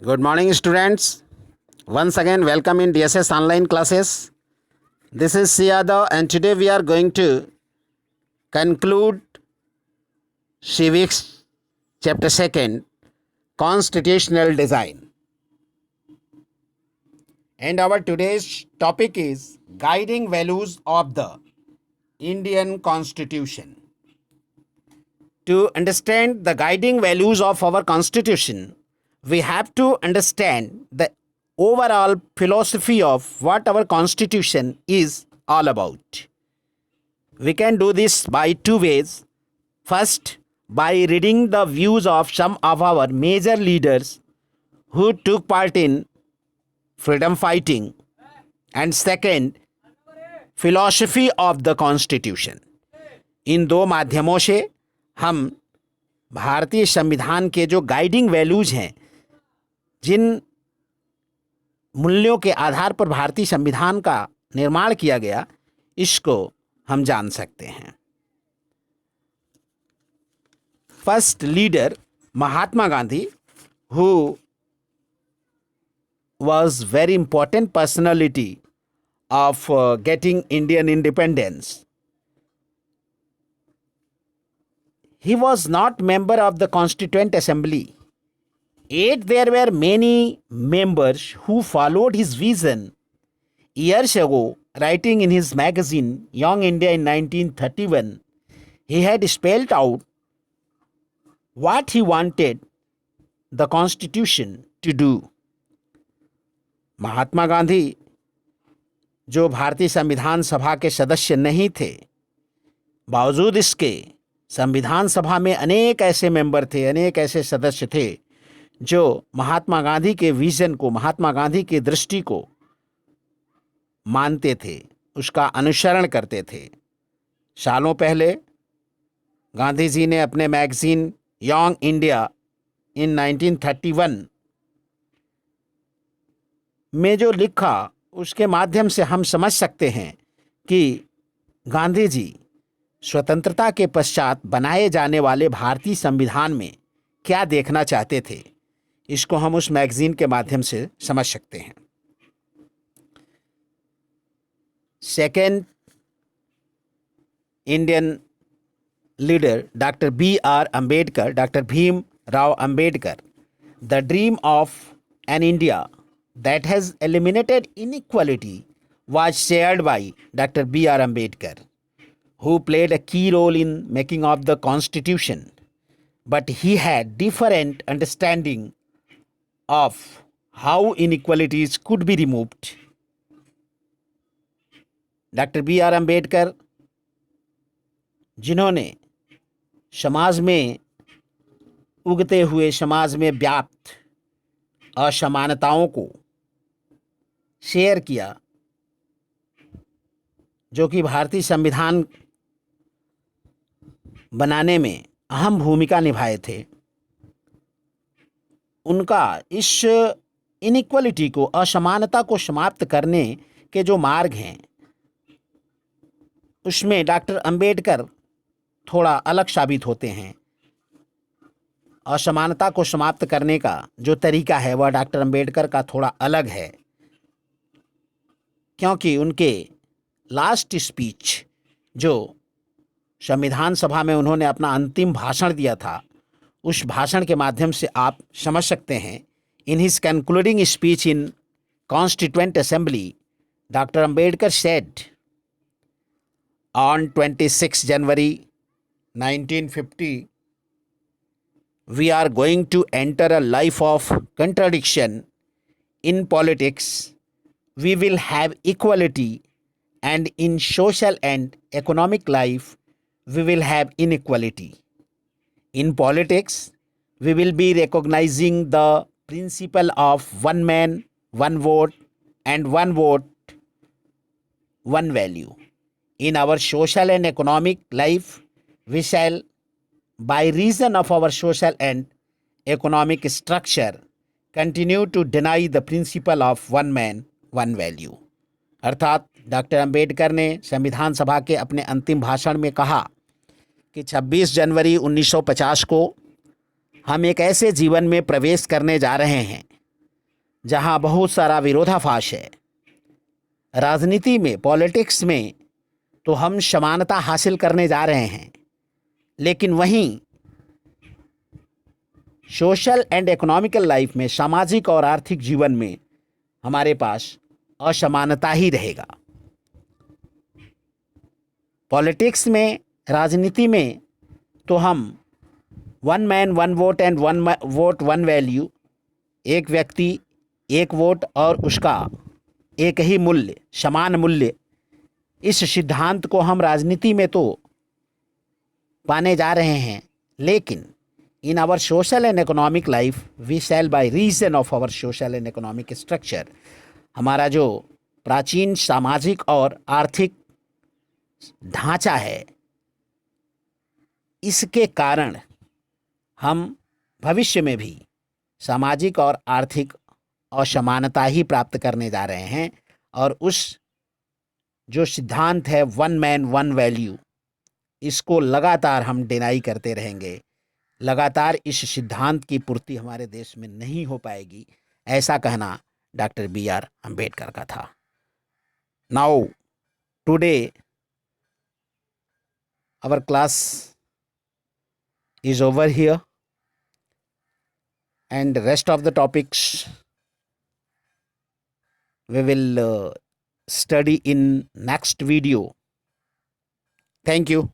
Good morning, students. Once again, welcome in DSS online classes. This is Siyada, and today we are going to conclude civics chapter 2, constitutional design. And our today's topic is guiding values of the Indian Constitution. To understand the guiding values of our Constitution, we have to understand the overall philosophy of what our Constitution is all about. We can do this by two ways. First, by reading the views of some of our major leaders who took part in freedom fighting, and second, philosophy of the Constitution. इन दो माध्यमों से हम भारतीय संविधान के जो guiding values हैं, जिन मूल्यों के आधार पर भारतीय संविधान का निर्माण किया गया, इसको हम जान सकते हैं. First leader Mahatma Gandhi, who was very important personality of getting Indian independence. He was not member of the Constituent Assembly. Yet there were many members who followed his vision. Years ago, writing in his magazine Young India in 1931, he had spelled out what he wanted the Constitution to do. Mahatma Gandhi, जो भारतीय संविधान सभा के सदस्य नहीं थे, बावजूद इसके संविधान सभा में अनेक ऐसे मेंबर थे, अनेक ऐसे सदस्य थे जो महात्मा गांधी के विजन को, महात्मा गांधी की दृष्टि को मानते थे, उसका अनुसरण करते थे. सालों पहले गांधी जी ने अपने मैगजीन यंग इंडिया इन 1931 में जो लिखा, उसके माध्यम से हम समझ सकते हैं कि गांधी जी स्वतंत्रता के पश्चात बनाए जाने वाले भारतीय संविधान में क्या देखना चाहते थे. इसको हम उस मैगजीन के माध्यम से समझ सकते हैं. Second Indian leader doctor B.R. Ambedkar, doctor Bhim Rao Ambedkar. The dream of an India that has eliminated inequality was shared by Dr. B.R. Ambedkar, who played a key role in making of the Constitution, but he had different understanding of how inequalities could be removed. Dr. B.R. Ambedkar, जिन्होंने समाज में उगते हुए, समाज में व्याप्त असमानताओं को शेयर किया, जो कि भारतीय संविधान बनाने में अहम भूमिका निभाए थे, उनका इस इनइक्वलिटी को, असमानता को समाप्त करने के जो मार्ग हैं, उसमें डॉक्टर अंबेडकर थोड़ा अलग साबित होते हैं. असमानता को समाप्त करने का जो तरीका है वह डॉक्टर अंबेडकर का थोड़ा अलग है, क्योंकि उनके लास्ट स्पीच, जो संविधान सभा में उन्होंने अपना अंतिम भाषण दिया था, उस भाषण के माध्यम से आप समझ सकते हैं. In his concluding speech in constituent assembly, doctor Ambedkar said on 26 January 1950, we are going to enter a life of contradiction. In politics, we will have equality, and in social and economic life, we will have inequality. In politics, we will be recognizing the principle of one man, one vote, and one vote, one value. In our social and economic life, we shall, by reason of our social and economic structure, continue to deny the principle of one man, one value. अर्थात doctor Ambedkar ने संविधान सभा के अपने अंतिम भाषण में कहा कि 26 जनवरी 1950 को हम एक ऐसे जीवन में प्रवेश करने जा रहे हैं जहां बहुत सारा विरोधाभास है। राजनीति में, पॉलिटिक्स में तो हम समानता हासिल करने जा रहे हैं, लेकिन वहीं सोशल एंड इकोनॉमिकल लाइफ में, सामाजिक और आर्थिक जीवन में हमारे पास असमानता ही रहेगा। पॉलिटिक्स में, राजनीति में तो हम one man one vote and one vote one value, एक व्यक्ति एक वोट और उसका एक ही मूल्य, समान मूल्य, इस सिद्धांत को हम राजनीति में तो पाने जा रहे हैं, लेकिन in our social and economic life we shall by reason of our social and economic structure, हमारा जो प्राचीन सामाजिक और आर्थिक ढांचा है, इसके कारण हम भविष्य में भी सामाजिक और आर्थिक असमानता ही प्राप्त करने जा रहे हैं। और उस जो सिद्धांत है वन मैन वन वैल्यू, इसको लगातार हम डिनाई करते रहेंगे। लगातार इस सिद्धांत की पूर्ति हमारे देश में नहीं हो पाएगी, ऐसा कहना डॉक्टर BR अम्बेडकर का था। Now today our class is over here, and the rest of the topics we will study in next video. Thank you.